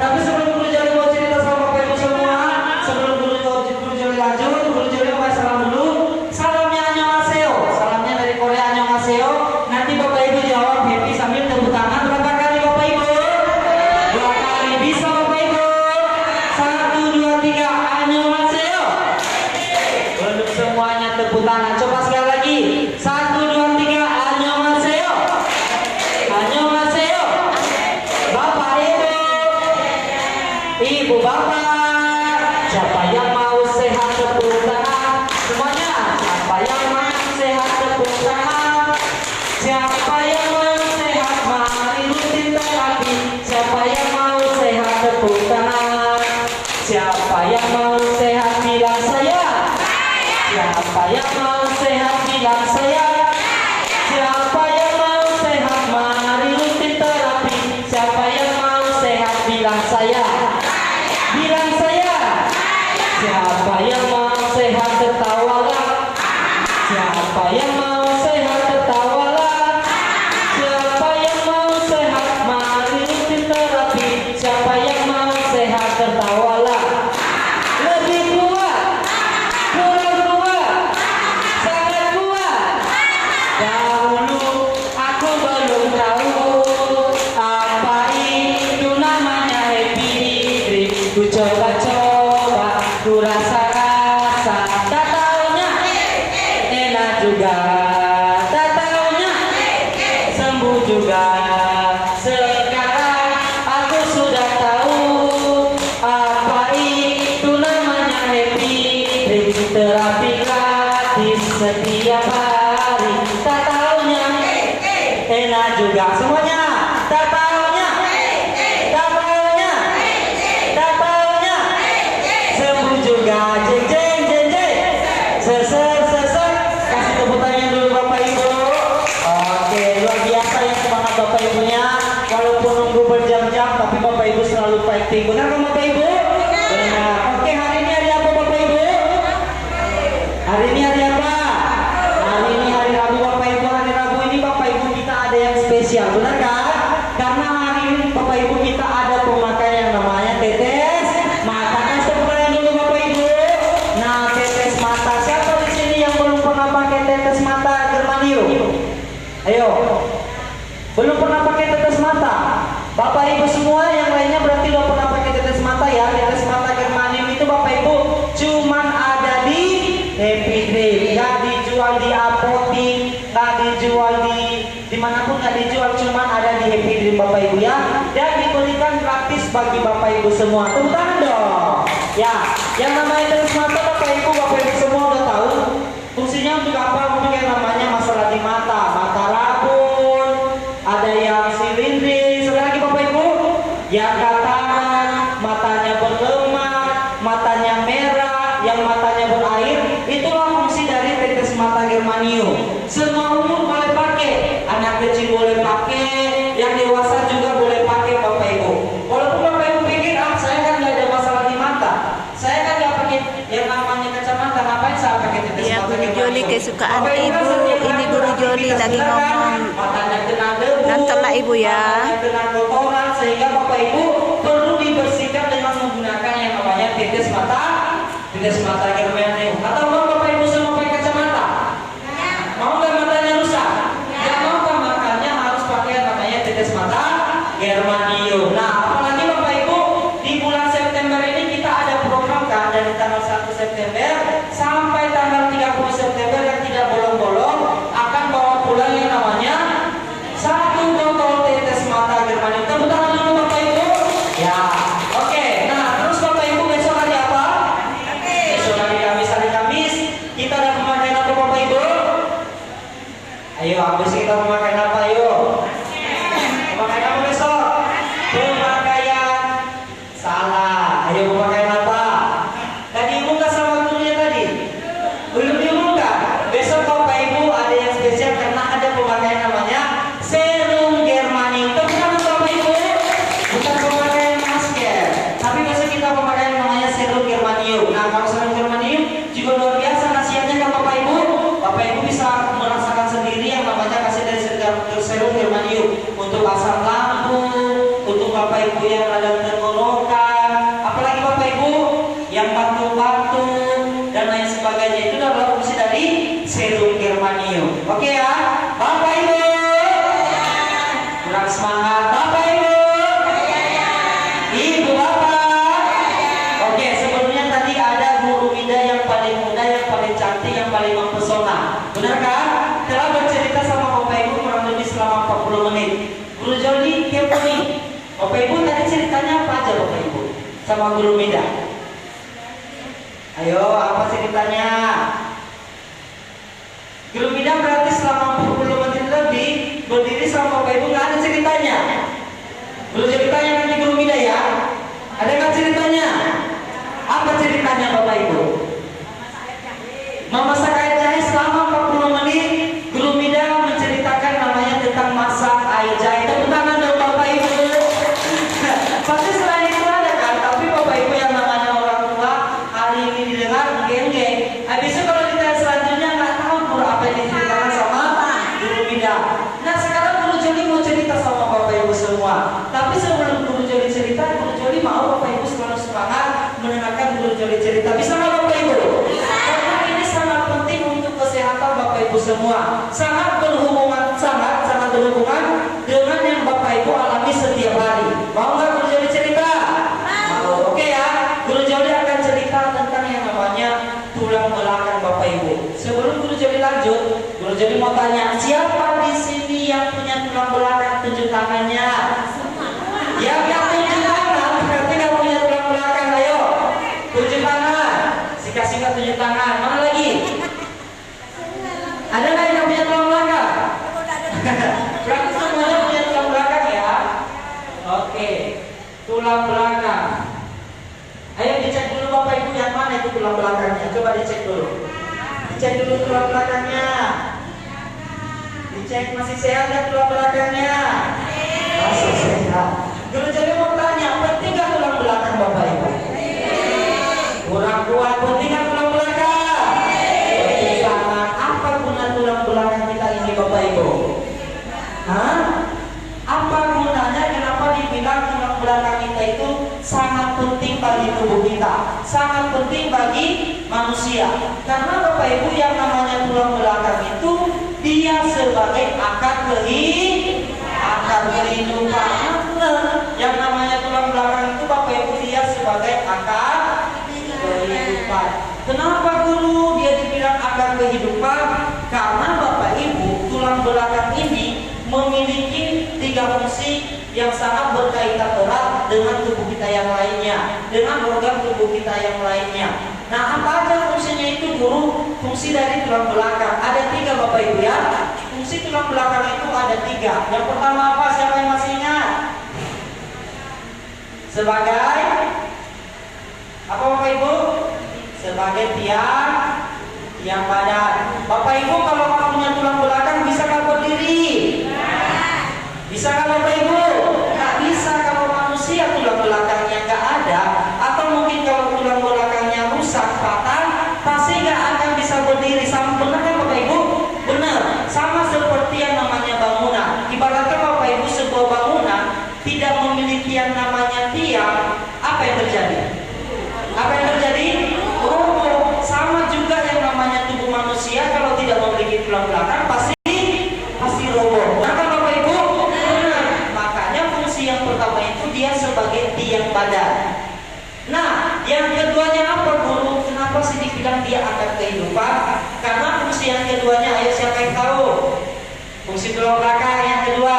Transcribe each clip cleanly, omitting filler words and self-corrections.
Tapi sebelum Guru Joli mau cerita sama Bapak Ibu semua, sebelum Guru Joli lanjut, Guru Joli mau salam dulu. Salamnya annyeonghaseyo, salamnya dari Korea annyeonghaseyo. Nanti Bapak Ibu jawab happy sambil tepuk tangan. Berapa kali Bapak Ibu? 2 kali. Bisa Bapak Ibu? 1, 2, 3 annyeonghaseyo. Untuk semuanya tepuk tangan. Coba sekali lagi. 1, 2, 3 annyeonghaseyo. Annyeonghaseyo. Bapak Ibu, Ibu Bapak, siapa yang mau sehat tepuk tangan? Semuanya, siapa yang mau sehat tepuk tangan? Siapa yang mau sehat mari rutin terapi? Siapa yang mau sehat tepuk tangan? Siapa yang mau sehat bilang saya? Siapa yang mau sehat bilang saya? Siapa yang mau sehat mari rutin terapi? Siapa yang mau sehat bilang saya? Bilang saya. Siapa yang mau sehat tertawalah? Siapa yang mau sehat tertawalah? Siapa yang mau sehat mari rutin terapi? Siapa yang mau sehat tertawalah? Lebih kuat, kurang kuat, sangat kuat. Dahulu aku belum tahu apa itu namanya happy dream. Ku coba-coba, ku rasa-rasa, tak taunya enak juga, tak taunya sembuh juga. Sekarang aku sudah tahu apa itu namanya happy dream. Terapi gratis setiap hari, tak taunya enak juga. Semuanya, tak taunya, tak taunya, tak taunya sembuh juga. Jeng jeng jeng jeng, seser seser. Kasih tepuk tangan dulu Bapak Ibu. Oke, luar biasa ya semangat Bapak Ibunya. Walaupun nunggu berjam-jam, tapi Bapak Ibu selalu fighting. Benar kan Bapak Ibu? Benar. Oke, hari ini hari apa Bapak Ibu? Hari ini hari apa? Hari ini hari Rabu Bapak Ibu. Hari Rabu ini Bapak Ibu kita ada yang spesial, benar kan? Karena hari ini Bapak Ibu kita ada pemakaian yang namanya tetes mata. Kasih tepuk tangan dulu Bapak Ibu. Nah, tetes mata. Siapa di sini yang belum pernah pakai tetes mata Germanium? Ayo. Belum pernah pakai tetes mata? Bapak Ibu semua yang lainnya berarti udah pernah pakai tetes mata ya. Tetes mata Germanium itu Bapak Ibu cuman ada di Happy Dream, nggak dijual di apotik, nggak dijual di dimanapun, nggak dijual, cuman ada di Happy Dream Bapak Ibu ya. Dan diberikan gratis bagi Bapak Ibu semua. Tepuk tangan dong. Ya, yang namanya tetes mata Bapak Ibu semua udah tahu fungsinya untuk apa? Untuk yang namanya masalah di mata, mata rabun, ada yang silindris, ada lagi Bapak Ibu yang katakan matanya berlemak, matanya merah, yang matanya berair. Itulah fungsi dari tetes mata Germanium. Semua umur boleh pakai, anak kecil boleh pakai, yang dewasa juga boleh pakai Bapak Ibu. Walaupun Bapak Ibu pikir, saya kan nggak ada masalah di mata, saya kan nggak pakai yang namanya kacamata, ngapain saya pakai tetes Ya, mata Guru Joli Germanium? kesukaan Bapak Ibu Ibu. kan setiap Ini hari Guru Joli beraktivitas lagi sedang, ngomong. matanya kena debu, Nontonlah Ibu ya. matanya kena kotoran, sehingga Bapak Ibu perlu dibersihkan dengan menggunakan yang namanya tetes mata Germanium. Atau mau Bapak Ibu semua pakai kacamata? Mau nggak matanya rusak? Ya mau kan, makanya harus pakai yang namanya tetes mata Germanium. Nah, apalagi Bapak Ibu di bulan September ini kita ada program kan, dari tanggal 1 September sampai tanggal 30 September yang tidak bolong-bolong akan bawa pulang yang namanya 1 botol tetes mata Germanium. Tepuk tangan dulu Bapak Ibu. Ya, oke. Nah, terus Bapak Ibu besok hari apa? Besok hari Kamis kita ada pemakaian apa Bapak Ibu? Ayo, habis kita pemakaian apa? Ayo. Pemakaian apa besok? Pemakaian salah. Ayo, pemakaian apa? Tadi diumumkan sama gurunya tadi? Belum diumumkan. Besok Bapak Ibu ada yang spesial karena ada pemakaian namanya serum Germanium. Tepuk tangan Bapak Ibu. Bukan pemakaian masker, tapi besok kita pemakaian namanya serum Germanium. Nah, kalau serum Germanium juga luar biasa khasiatnya kan Bapak Ibu. Bapak Ibu bisa merasakan sendiri yang namanya kasih dari serum Germanium untuk asam lambung, untuk Bapak Ibu yang yang ada tenggorokan, apalagi Bapak Ibu yang batuk-batuk dan lain sebagainya, itu adalah fungsi dari serum germanium. Oke ya, Bapak Ibu. Kurang semangat, Bapak Ibu. Ibu Bapak. Oke, sebelumnya tadi ada guru Mida yang paling muda, yang paling cantik, yang paling mempesona. Benar kan? Telah bercerita sama Bapak Ibu kurang lebih selama 40 menit. Guru Joli kepo nih. Bapak Ibu tadi ceritanya apa aja Bapak Ibu sama guru Mida? Ayo, apa ceritanya? Guru Mida berarti selama 40 menit lebih berdiri sama Bapak Ibu, nggak ada ceritanya. Belum ceritanya nanti guru Mida ya. Ada nggak ceritanya? Apa ceritanya Bapak Ibu? Memasak air jahe selama 40 menit. Guru Mida menceritakan namanya tentang masak air jahe. Tepuk tangan dong Bapak Ibu. Pasti selain itu ada kan? Tapi Bapak Ibu yang namanya orang tua hari ini didengar geng-geng. Habis itu kalau ditanya selanjutnya nggak tahu guru apa yang diceritakan sama guru Mida. Nah sekarang guru Joli mau cerita sama Bapak Ibu semua. Tapi sebelum guru Joli cerita, guru Joli mau Bapak Ibu selalu semangat mendengarkan guru Joli cerita. Bisa nggak Bapak Ibu? Karena ini sangat penting untuk kesehatan Bapak Ibu semua. Sangat berhubungan dengan yang Bapak Ibu alami setiap hari. Mau nggak guru Joli cerita? Mau. Oke ya. Guru Joli akan cerita tentang yang namanya tulang belakang Bapak Ibu. Sebelum guru Joli lanjut, guru Joli mau tanya, siapa di sini yang punya tulang belakang? Tunjuk tangannya. Yang tunjuk tangan berarti nggak punya tulang belakang. Ayo, tunjuk tangan. Singkat-singkat tunjuk tangan. Mana lagi? Ada nggak yang punya tulang belakang? Berarti semuanya punya tulang belakang ya. Oke, tulang belakang. Ayo dicek dulu Bapak Ibu yang mana itu tulang belakangnya. Coba dicek dulu. Dicek dulu tulang belakangnya. Dicek masih sehat nggak tulang belakangnya? Masih sehat. Guru Joli mau tanya, penting nggak tulang belakang Bapak Ibu? Kurang kuat, penting nggak tulang belakang? Penting sangat. Apa guna tulang belakang kita ini Bapak Ibu? Hah? Apa gunanya? Kenapa dibilang tulang belakang kita itu sangat penting bagi tubuh kita, sangat penting bagi manusia? Karena Bapak Ibu yang namanya tulang belakang itu dia sebagai akar kehidupan. Yang namanya tulang belakang itu Bapak Ibu dia sebagai akar kehidupan. Kenapa guru dia dibilang akar kehidupan? Karena Bapak Ibu tulang belakang ini memiliki 3 fungsi yang sangat berkaitan erat dengan tubuh kita yang lainnya, dengan organ tubuh kita yang lainnya. Nah, apa aja fungsinya itu guru? Fungsi dari tulang belakang ada 3 Bapak Ibu ya. Fungsi tulang belakang itu ada 3. Yang pertama apa? Siapa yang masih ingat? Sebagai apa Bapak Ibu? Sebagai tiang badan. Bapak Ibu kalau nggak punya tulang belakang bisa nggak berdiri? Bisa nggak Bapak Ibu? Nggak bisa. Kalau manusia tulang belakangnya nggak ada, atau mungkin kalau tulang belakangnya rusak, patah, pasti nggak akan bisa berdiri. Sama benar kan Bapak Ibu? Benar. Sama seperti yang namanya bangunan. Ibaratkan Bapak Ibu sebuah bangunan tidak memiliki yang namanya tiang, apa yang terjadi? Apa yang terjadi? Roboh. Sama juga yang namanya tubuh manusia kalau tidak memiliki tulang belakang pasti roboh. Nah, Bapak Ibu, makanya fungsi yang pertama itu dia sebagai tiang badan. Nah, yang keduanya apa guru? Kenapa sih dibilang dia akar kehidupan? Karena fungsi yang keduanya, ayo siapa yang tahu? Fungsi tulang belakang yang kedua.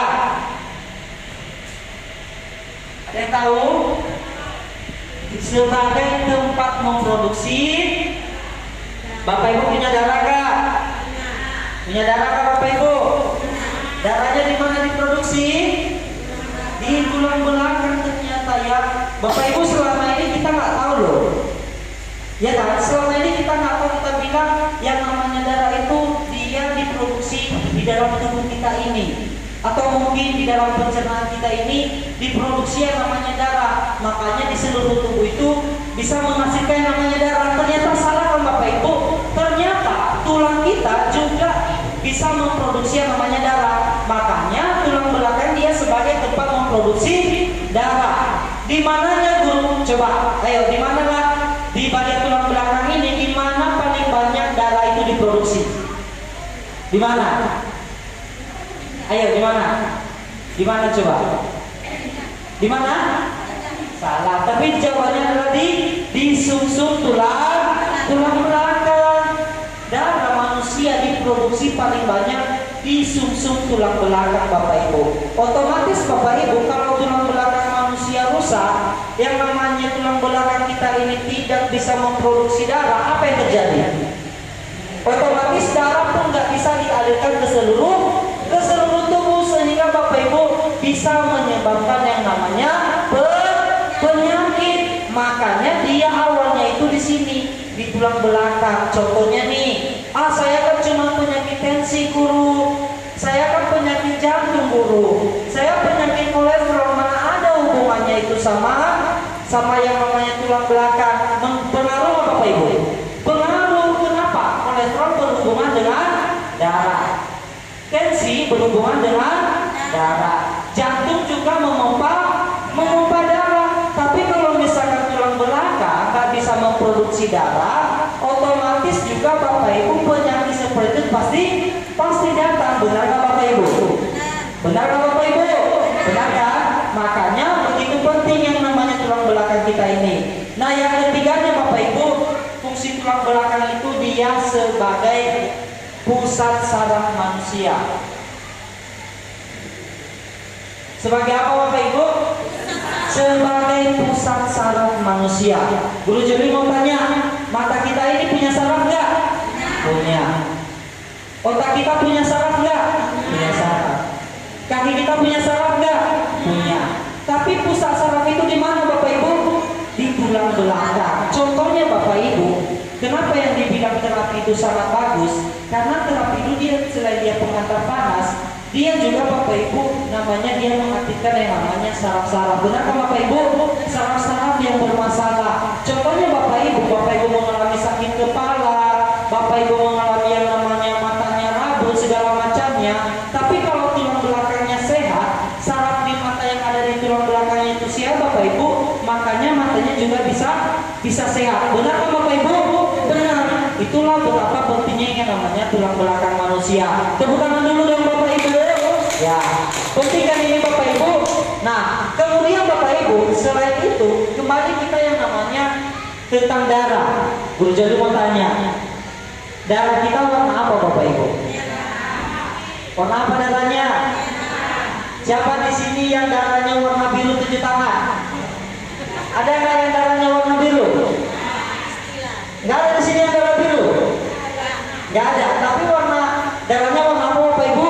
Ada yang tahu? Sebagai tempat memproduksi. Bapak Ibu punya darah gak? Punya darah gak Bapak Ibu? Darahnya di mana diproduksi? Di tulang belakang ternyata ya. Bapak Ibu selama ini kita nggak tahu loh. Ya kan? Selama ini kita nggak tahu, kita bilang yang namanya darah itu dia diproduksi di dalam tubuh kita ini. Atau mungkin di dalam pencernaan kita ini diproduksi yang namanya darah. Makanya di seluruh tubuh itu bisa menghasilkan yang namanya darah. Ternyata salah kan Bapak Ibu. Ternyata tulang kita juga bisa memproduksi yang namanya darah. Makanya tulang belakang dia sebagai tempat memproduksi darah. Di mananya guru? Coba, ayo di manalah di bagian tulang belakang ini di mana paling banyak darah itu diproduksi? Di mana? Ayo di mana? Di mana coba? Di mana? Salah. Tapi jawabannya adalah di sumsum tulang belakang. Darah manusia diproduksi paling banyak di sumsum tulang belakang, Bapak Ibu. Otomatis Bapak Ibu, kalau tulang belakang manusia rusak, yang namanya tulang belakang kita ini tidak bisa memproduksi darah, apa yang terjadi? Otomatis darah pun nggak bisa dialirkan ke seluruh tubuh, sehingga Bapak Ibu bisa menyebabkan yang namanya penyakit. Makanya dia awalnya itu di sini, di tulang belakang. Contohnya nih, saya kan cuma penyakit tensi guru, saya kan penyakit jantung guru, saya penyakit kolesterol, mana ada hubungannya itu sama yang namanya tulang belakang? Pengaruh apa Bapak Ibu? Pengaruh. Kenapa? Kolesterol berhubungan dengan darah, tensi berhubungan dengan darah, jantung juga memompa darah. Tapi kalau misalkan tulang belakang nggak bisa memproduksi darah, otomatis juga Bapak Ibu penyakit seperti itu pasti datang. Benar nggak Bapak Ibu? Benar nggak Bapak Ibu? Benar kan? Makanya begitu penting yang namanya tulang belakang kita ini. Nah, yang ketiganya Bapak Ibu, fungsi tulang belakang itu dia sebagai pusat saraf manusia. Sebagai apa Bapak Ibu? Sebagai pusat saraf manusia. Guru Juli mau tanya, mata kita ini punya saraf nggak? Punya. Otak kita punya saraf nggak? Punya saraf. Kaki kita punya saraf nggak? Punya. Tapi pusat saraf itu di mana Bapak Ibu? Di tulang belakang. Contohnya Bapak Ibu, kenapa yang dibilang terapi itu sangat bagus? Karena terapi itu dia selain dia pengantar panas, dia juga Bapak Ibu namanya dia mengaktifkan yang namanya saraf-saraf. Benar kan Bapak Ibu? Saraf-saraf yang bermasalah. Contohnya Bapak Ibu mengalami sakit kepala, Bapak Ibu mengalami yang namanya matanya rabun segala macamnya. Tapi kalau tulang belakangnya sehat, saraf di mata yang ada di tulang belakangnya itu sehat Bapak Ibu, makanya matanya juga bisa sehat. Benar kan Bapak Ibu? Benar. Itulah betapa pentingnya yang namanya tulang belakang manusia. Tepuk tangan dulu dong Bapak Ibu. Ya, penting kan ini Bapak Ibu. Nah, kemudian Bapak Ibu, selain itu kembali kita yang namanya tentang darah. Guru Jadu mau tanya, darah kita warna apa Bapak Ibu? Warna apa darahnya? Siapa di sini yang darahnya warna biru, tunjuk tangan? Ada nggak yang darahnya warna biru? Nggak ada di sini yang darah biru? Nggak ada. Tapi darahnya warna apa Bapak Ibu?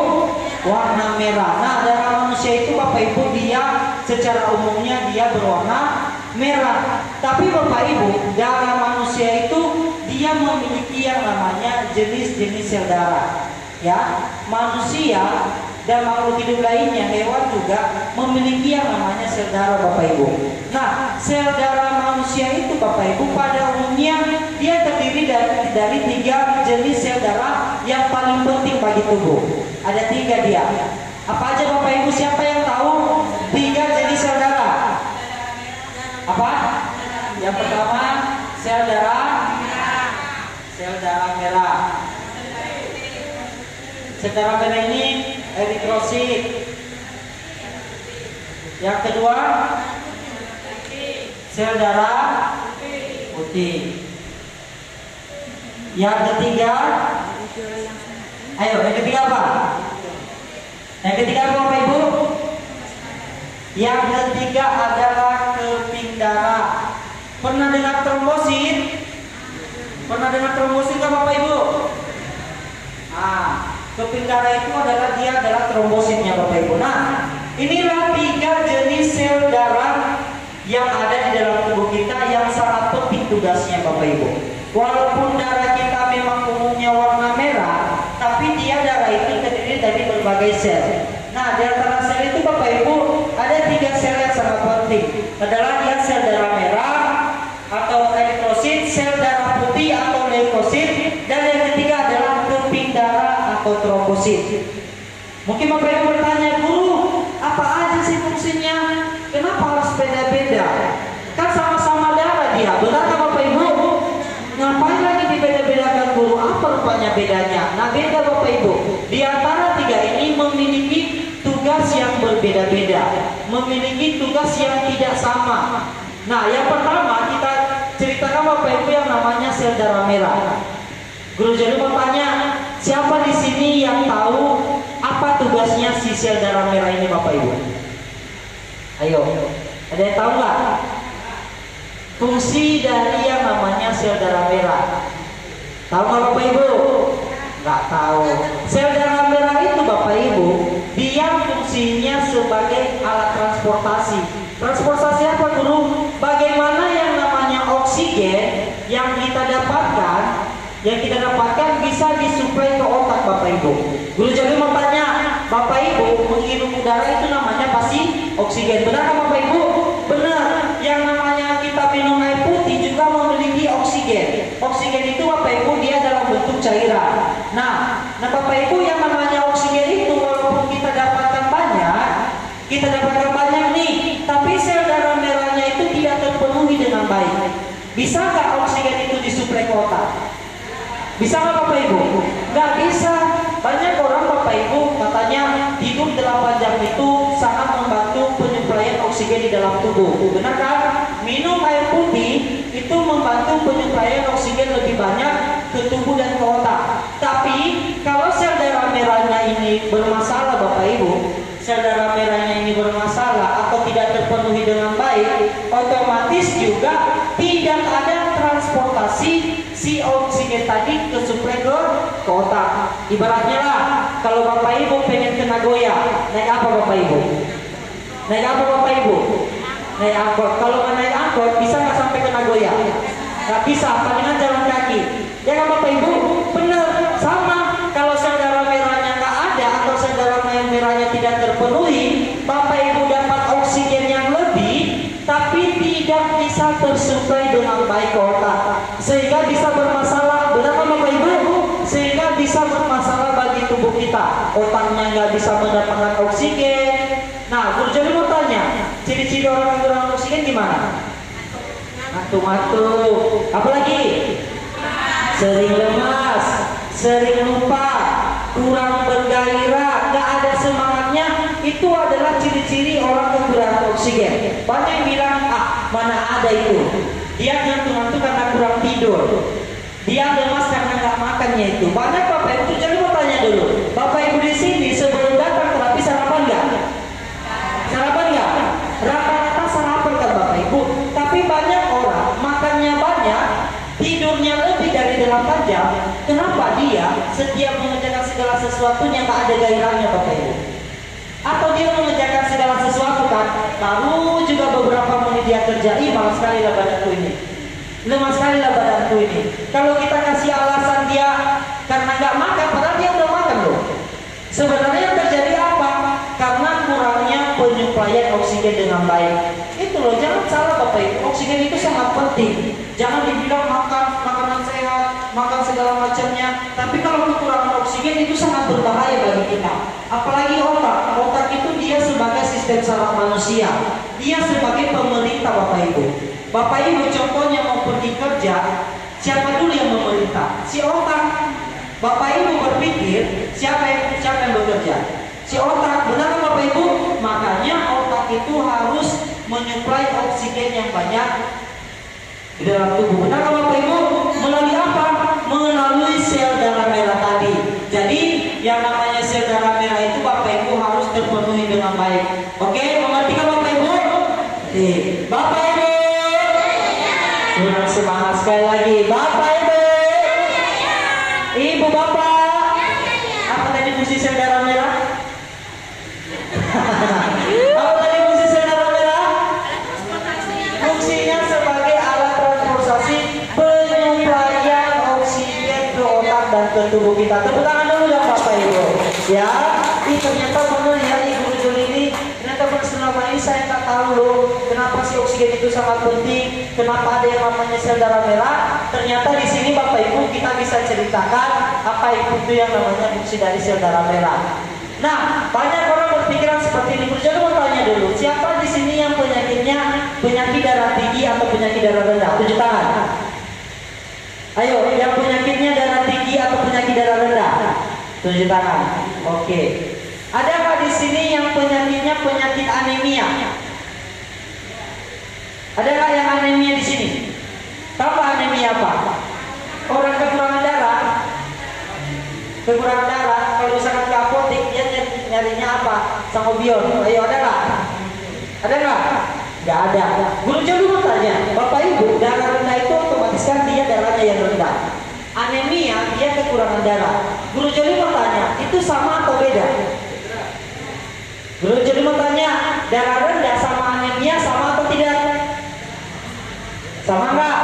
Warna merah. Nah, darah manusia itu Bapak Ibu dia secara umumnya dia berwarna merah. Tapi Bapak Ibu, darah manusia itu dia memiliki yang namanya jenis-jenis sel darah. Ya, manusia dan makhluk hidup lainnya, hewan juga memiliki yang namanya sel darah Bapak Ibu. Nah, sel darah manusia itu Bapak Ibu pada umumnya dia terdiri dari 3 jenis sel darah yang paling penting bagi tubuh. Ada 3 dia. Apa aja Bapak Ibu? Siapa yang tahu 3 jenis sel darah? Apa? Yang pertama sel darah merah. Sel darah merah ini eritrosit. Yang kedua sel darah putih. Yang ketiga, yang ketiga apa? Yang ketiga apa Bapak Ibu? Yang ketiga adalah keping darah. Pernah dengar trombosit? Pernah dengar trombosit kan Bapak Ibu? Keping darah itu adalah trombositnya Bapak Ibu. Nah, inilah 3 jenis sel darah yang ada di dalam tubuh kita yang sangat penting tugasnya Bapak Ibu. Walaupun darah kita memang umumnya warna merah, tapi darah itu terdiri dari berbagai sel. Nah, di antara sel itu Bapak Ibu ada 3 sel yang sangat penting. Adalah dia sel darah merah atau eritrosit, sel darah putih atau leukosit, dan yang ketiga adalah keping darah atau trombosit. Mungkin Bapak Ibu bertanya, guru, apa aja sih fungsinya? Kenapa harus beda-beda? banyak bedanya. Nah, beda Bapak Ibu. Di antara tiga ini memiliki tugas yang berbeda-beda, memiliki tugas yang tidak sama. Nah, yang pertama kita ceritakan Bapak Ibu yang namanya sel darah merah. Guru Joni mau tanya, siapa di sini yang tahu apa tugasnya si sel darah merah ini Bapak Ibu? Ayo, ada yang tahu nggak? Fungsi dari yang namanya sel darah merah. Tahu nggak Bapak Ibu? Nggak tahu. Sel darah merah itu Bapak Ibu, dia fungsinya sebagai alat transportasi. Transportasi apa Guru? Bagaimana yang namanya oksigen yang kita dapatkan bisa disuplai ke otak Bapak Ibu. Guru jadi mau tanya, Bapak Ibu menghirup udara itu namanya pasti oksigen. Benar kan Bapak Ibu? Benar. Yang namanya kita minum air putih juga memiliki oksigen. Oksigen itu Bapak Ibu dia dalam bentuk cairan. Nah Bapak Ibu yang namanya oksigen itu walaupun kita dapatkan banyak nih, tapi sel darah merahnya itu tidak terpenuhi dengan baik. Bisa nggak oksigen itu disuplai ke otak? Bisa nggak Bapak Ibu? Nggak bisa. Banyak orang Bapak Ibu katanya tidur 8 jam itu sangat membantu penyuplaian oksigen di dalam tubuh. Benar kan? Minum air putih itu membantu penyuplaian oksigen lebih banyak ke tubuh dan ke otak. Tapi kalau sel darah merahnya ini bermasalah Bapak Ibu, sel darah merahnya ini bermasalah atau tidak terpenuhi dengan baik, otomatis juga tidak ada transportasi si oksigen tadi ke suplai ke otak. Ibaratnya lah, kalau Bapak Ibu pengen ke Nagoya, naik apa Bapak Ibu? Naik apa Bapak Ibu? Naik angkot. Kalau nggak naik angkot, bisa nggak sampai ke Nagoya? Nggak bisa, palingan jalan kaki. Ya kan Bapak Ibu? Benar, sama. Kalau sel darah merahnya nggak ada atau sel darah merahnya tidak terpenuhi, Bapak Ibu dapat oksigen yang lebih, tapi tidak bisa tersuplai dengan baik ke otak, sehingga bisa bermasalah. Benar kan Bapak Ibu? Sehingga bisa bermasalah bagi tubuh kita. Otaknya nggak bisa mendapatkan oksigen. Nah, Guru Joni mau tanya, ciri-ciri orang yang kurang oksigen gimana? Ngantuk-ngantuk. Apalagi? Sering lemas, sering lupa, kurang bergairah, nggak ada semangatnya. Itu adalah ciri-ciri orang kekurangan oksigen. Banyak yang bilang, mana ada itu. Dia ngantuk-ngantuk karena kurang tidur. Dia lemas karena nggak makannya itu. Banyak Bapak Ibu. Jadi mau tanya dulu, Bapak Ibu di sini sebelum datang terapi sarapan nggak? Sarapan nggak? Rata-rata sarapan kan Bapak Ibu. Tapi banyak orang makannya banyak, tidurnya lebih dari 8 jam. Kenapa dia setiap mengerjakan segala sesuatunya nggak ada gairahnya Bapak Ibu? Atau dia mengerjakan segala sesuatu kan, baru juga beberapa menit dia kerja, malas sekali lah badanku ini, lemah sekali lah badanku ini. Kalau kita kasih alasan dia karena nggak makan, padahal dia udah makan loh. Sebenarnya yang terjadi apa? Karena kurangnya penyuplaian oksigen dengan baik. Itu loh, jangan salah Bapak Ibu, oksigen itu sangat penting. Jangan dibilang makan makanan sehat, makan segala macamnya, tapi kalau kekurangan oksigen itu sangat berbahaya bagi kita. Apalagi otak. Otak itu dia sebagai sistem saraf manusia. Dia sebagai pemerintah Bapak Ibu. Bapak Ibu contohnya mau pergi kerja, siapa dulu yang memerintah? Si otak. Bapak Ibu berpikir siapa yang bekerja? Si otak. Benar kan Bapak Ibu? Makanya otak itu harus menyuplai oksigen yang banyak di dalam tubuh. Benar kan Bapak Ibu? Melalui apa? Melalui sel darah merah tadi. Jadi yang namanya sel darah merah itu Bapak Ibu harus terpenuhi dengan baik. Oke, mengerti kan Bapak Ibu? Bapak Ibu, kurang semangat sekali lagi. Bapak Ibu, Ibu Bapak, apa tadi fungsi sel darah merah? Apa tadi fungsi sel darah merah? Fungsinya sebagai alat transportasi penyuplaian oksigen ke otak dan ke tubuh kita. Tepuk tangan dulu dong Bapak Ibu. Ya, ternyata benar ya Ibu Juli ini. Ternyata selama ini saya tak tahu loh kenapa si oksigen itu sangat penting. Kenapa ada yang namanya sel darah merah? Ternyata di sini Bapak Ibu kita bisa ceritakan apa itu yang namanya fungsi dari sel darah merah. Nah, banyak orang berpikiran seperti ini. Jadi mau tanya dulu, siapa di sini yang penyakitnya penyakit darah tinggi atau penyakit darah rendah? Tunjuk tangan. Ayo, yang penyakitnya darah tinggi atau penyakit penyakit darah rendah? Tunjuk tangan. Oke. Adakah di sini yang penyakitnya penyakit anemia? Adakah yang anemia di sini? Tahu anemia apa? Orang kekurangan darah. Kekurangan darah. Kalau misalkan ke apotek dia nyarinya apa? Sangobion. Ayo ada nggak? Ada nggak? Nggak ada. Guru Joli mau tanya, Bapak Ibu, darah rendah itu otomatis kan dia darahnya yang rendah. Anemia dia kekurangan darah. Guru Joli mau tanya, itu sama atau beda? Guru Joli mau tanya, darah rendah sama anemia sama atau tidak? Sama nggak?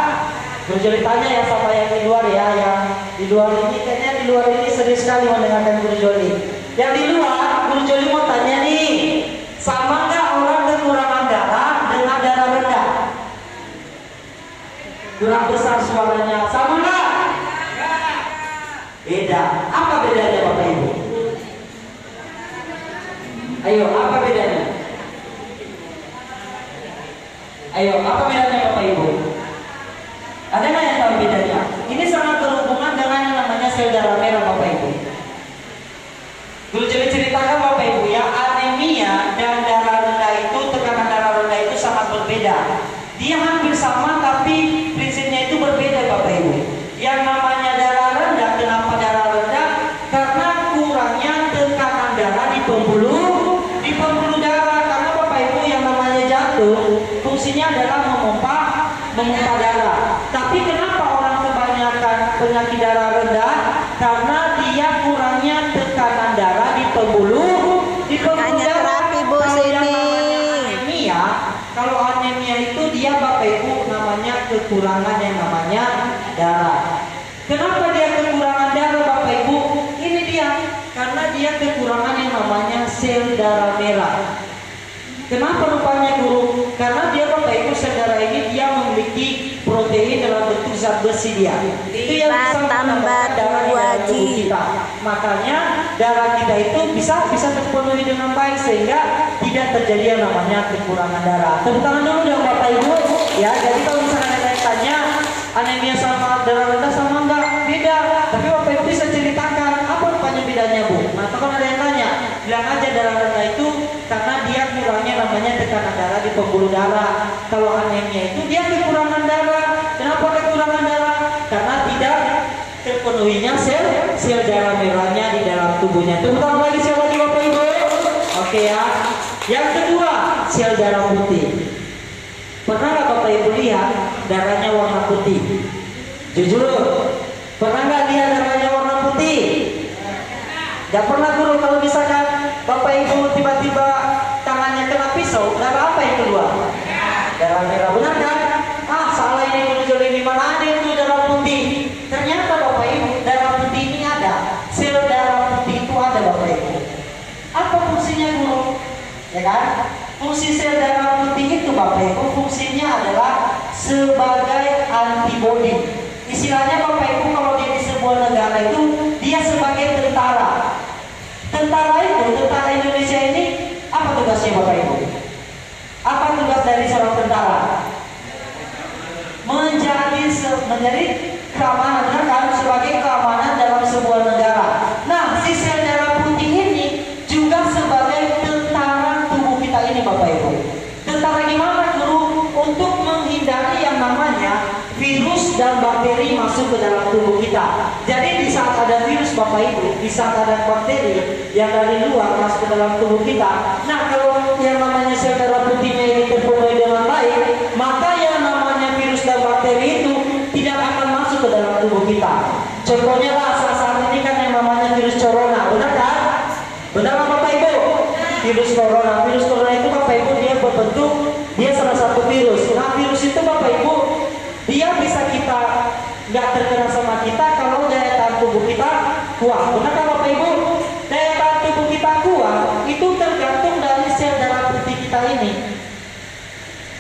Guru Joli tanya ya sama yang di luar ya, yang di luar ini kayaknya di luar ini serius sekali mendengarkan Guru Joli. Yang di luar, Guru Joli mau tanya nih, sama nggak orang kekurangan darah dengan darah rendah? Kurang besar suaranya, sama nggak? Beda. Apa bedanya Bapak Ibu? Ayo, apa bedanya? Ayo, apa bedanya Bapak Ibu? Ada nggak yang tahu bedanya? Ini sangat berhubungan dengan yang namanya sel darah merah Bapak Ibu. Dulu ceritakan Bapak Ibu ya, anemia dan darah rendah itu, tekanan darah rendah itu sangat berbeda. Dia hampir sama tapi prinsipnya itu berbeda Bapak Ibu. Yang namanya darah rendah, kenapa darah rendah? Karena kurangnya tekanan darah di pembuluh darah. Karena Bapak Ibu yang namanya jantung fungsinya adalah memompa darah. Tapi kenapa orang kebanyakan penyakit darah rendah? Karena dia kurangnya tekanan darah di pembuluh darah. Kalau anemia itu dia Bapak Ibu namanya kekurangan yang namanya darah. Kenapa dia kekurangan darah Bapak Ibu? Ini dia, karena dia kekurangan yang namanya sel darah merah. Kenapa rupanya guru? Karena dia Bapak Ibu sel darah ini dia memiliki protein dalam bentuk zat besi dia. Itu yang bisa menambah darah di dalam tubuh kita. Makanya darah kita itu bisa terpenuhi dengan baik sehingga tidak terjadi yang namanya kekurangan darah. Tepuk tangan dulu dong Bapak Ibu. Ya, jadi kalau misalnya ada yang tanya anemia sama darah rendah sama enggak? Beda. Tapi Bapak Ibu bisa ceritakan apa rupanya bedanya Bu? Nah, kalau ada yang tanya, bilang aja darah rendah itu karena dia kurangnya namanya tekanan darah di pembuluh darah. Kalau anemia itu dia kekurangan darah. Kenapa kekurangan darah? Karena tidak terpenuhinya sel darah merahnya di dalam tubuhnya. Tepuk tangan lagi sekali lagi Bapak Ibu. Oke ya. Yang kedua, sel darah putih. Pernah nggak Bapak Ibu lihat darahnya warna putih? Jujur, pernah nggak lihat darahnya warna putih? Gak pernah guru. Kalau misalkan Bapak Ibu tiba-tiba tangannya kena pisau, darah apa yang keluar? Darah merah, benar kan? Ah, salah ini Guru Joli, di mana ada itu darah putih? Ternyata Bapak Ibu, darah putih ini ada. Sel darah putih itu ada Bapak Ibu. Apa fungsinya guru? Ya kan? Fungsi sel darah putih itu Bapak Ibu, fungsinya adalah sebagai antibodi. Istilahnya Bapak Ibu kalau dia di sebuah negara itu dia sebagai tentara. Tentara Indonesia ini apa tugasnya Bapak Ibu? Apa tugas dari seorang tentara? Menjadi keamanan, kan? Sebagai keamanan dalam sebuah negara. Nah, si sel darah putih ini juga sebagai tentara tubuh kita ini Bapak Ibu. Tentara gimana guru? Untuk menghindari yang namanya virus dan bakteri masuk ke dalam tubuh kita. Jadi di saat ada virus Bapak Ibu, di saat ada bakteri yang dari luar masuk ke dalam tubuh kita. Nah, kalau yang namanya sel darah putihnya ini terpenuhi dengan baik, maka yang namanya virus dan bakteri itu tidak akan masuk ke dalam tubuh kita. Contohnya lah saat ini kan yang namanya virus corona, benar kan? Benar Bapak Ibu? Virus corona itu Bapak Ibu dia berbentuk, dia salah satu virus. Nah, virus itu Bapak Ibu dia bisa kita nggak terkena sama kita kalau daya tahan tubuh kita kuat. Benar kan Bapak Ibu? Daya tahan tubuh kita kuat itu tergantung dari sel darah putih kita ini.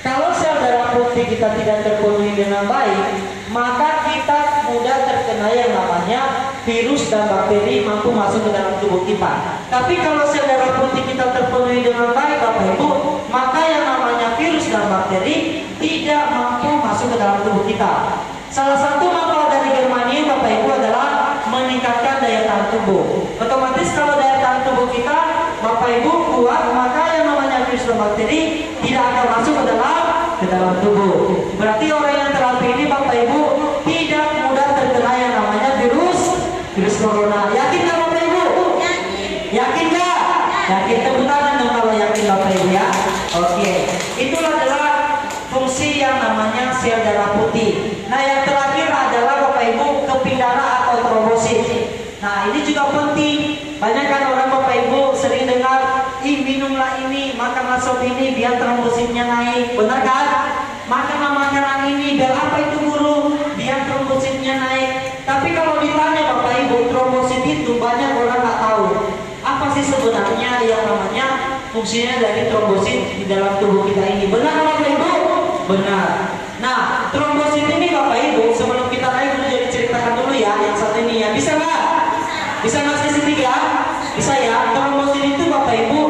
Kalau sel darah putih kita tidak terpenuhi dengan baik, maka kita mudah terkena yang namanya virus dan bakteri mampu masuk ke dalam tubuh kita. Tapi kalau sel darah putih kita terpenuhi dengan baik Bapak Ibu, maka yang namanya virus dan bakteri tidak mampu masuk ke dalam tubuh kita. Salah satu manfaat dari germanium Bapak Ibu adalah meningkatkan tahan tubuh. Otomatis kalau daya tahan tubuh kita Bapak Ibu kuat, maka yang namanya virus dan bakteri tidak akan masuk ke dalam tubuh. Berarti orang yang terapi ini Bapak Ibu tidak mudah terkena yang namanya virus corona. Yakin nggak Bapak Ibu? Yakin nggak? Yakin, tepuk tangan dong kalau yakin Bapak Ibu ya. Oke, itulah adalah fungsi yang namanya sel darah putih. Nah yang terakhir adalah Bapak Ibu kepindara atau trombosit. Nah ini juga penting. Banyak kan orang Bapak Ibu sering dengar, minumlah ini, makanlah sop ini biar trombositnya naik. Benar kan? Makanlah makanan ini, biar apa itu guru? Biar trombositnya naik. Tapi kalau ditanya Bapak Ibu, trombosit itu banyak orang nggak tahu. Apa sih sebenarnya yang namanya fungsinya dari trombosit di dalam tubuh kita ini? Benar Bapak Ibu? Benar. Nah, trombosit ini Bapak Ibu, sebelum kita naik dulu jadi ceritakan dulu ya yang satu ini ya. Bisa nggak? Bisa nggak sesi 3? Bisa ya. Trombosit itu Bapak Ibu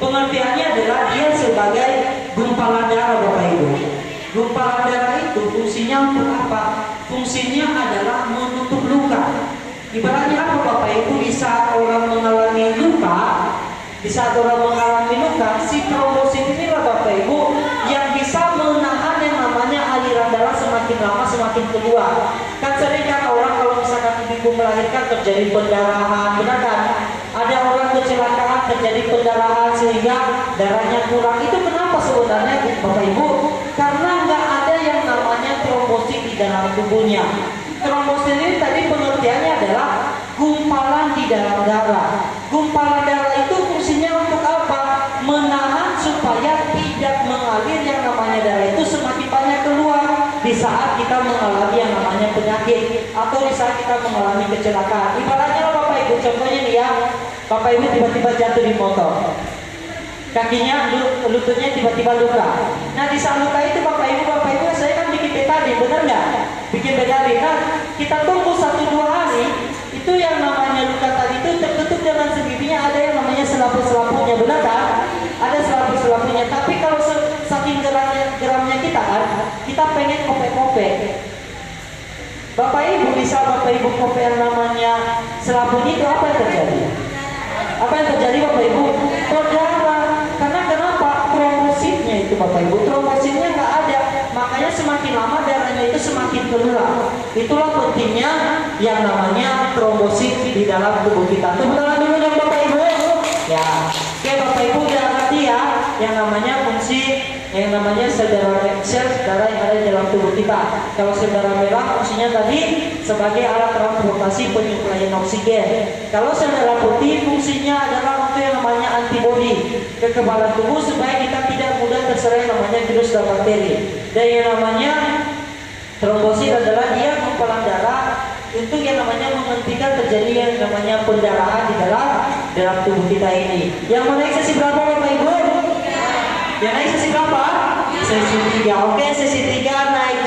pengertiannya adalah dia sebagai gumpalan darah Bapak Ibu. Gumpalan darah itu fungsinya untuk apa? Fungsinya adalah menutup luka. Ibaratnya apa Bapak Ibu, di saat orang mengalami luka, si trombosit inilah Bapak Ibu yang bisa menahan yang namanya aliran darah semakin lama semakin keluar. Kan sering kan orang kalau misalkan ibu melahirkan terjadi pendarahan, benar kan? Ada orang kecelakaan terjadi pendarahan sehingga darahnya kurang. Itu kenapa sebenarnya Bapak Ibu? Karena nggak ada yang namanya trombosit di dalam tubuhnya. Trombosit ini tadi pengertiannya adalah gumpalan di dalam darah. Gumpalan darah itu fungsinya untuk apa? Menahan supaya tidak mengalir yang namanya darah itu semakin banyak keluar di saat kita mengalami yang namanya penyakit atau di saat kita mengalami kecelakaan. Ibaratnya Bapak Ibu, contohnya nih ya, Bapak Ibu tiba-tiba jatuh di motor, kakinya, lututnya tiba-tiba luka. Nah di saat luka itu Bapak Ibu saya kan bikin betadin, benar nggak? Bikin betadin. Nah kita tunggu 1-2 hari, itu yang namanya luka tadi itu tertutup dengan sendirinya, ada yang namanya selapu-selapunya, benar kan? Ada selapu-selapunya. Tapi kalau saking geramnya kita kan, kita pengen kopek-kopek. Bapak Ibu bisa Bapak Ibu kopek yang namanya selapunya itu apa yang terjadi? Apa yang terjadi Bapak Ibu? Berdarah. Karena kenapa? Trombositnya itu Bapak Ibu, trombositnya nggak ada, makanya semakin lama darahnya itu semakin keluar. Itulah pentingnya yang namanya trombosit di dalam tubuh kita. Tepuk tangan dulu dong Bapak Ibu. Ya, oke Bapak Ibu udah ngerti ya yang namanya fungsi yang namanya sel darah yang ada di dalam tubuh kita. Kalau sel darah merah fungsinya tadi sebagai alat transportasi penyuplaian oksigen. Kalau sel darah putih fungsinya adalah untuk yang namanya antibodi, kekebalan tubuh supaya kita tidak mudah terserang namanya virus dan bakteri. Dan yang namanya trombosit adalah dia gumpalan darah untuk yang namanya menghentikan terjadi yang namanya pendarahan di dalam tubuh kita ini. Yang mau naik sesi berapa Bapak Ibu? Yang naik sesi berapa? Sesi 3. Oke, sesi 3 naik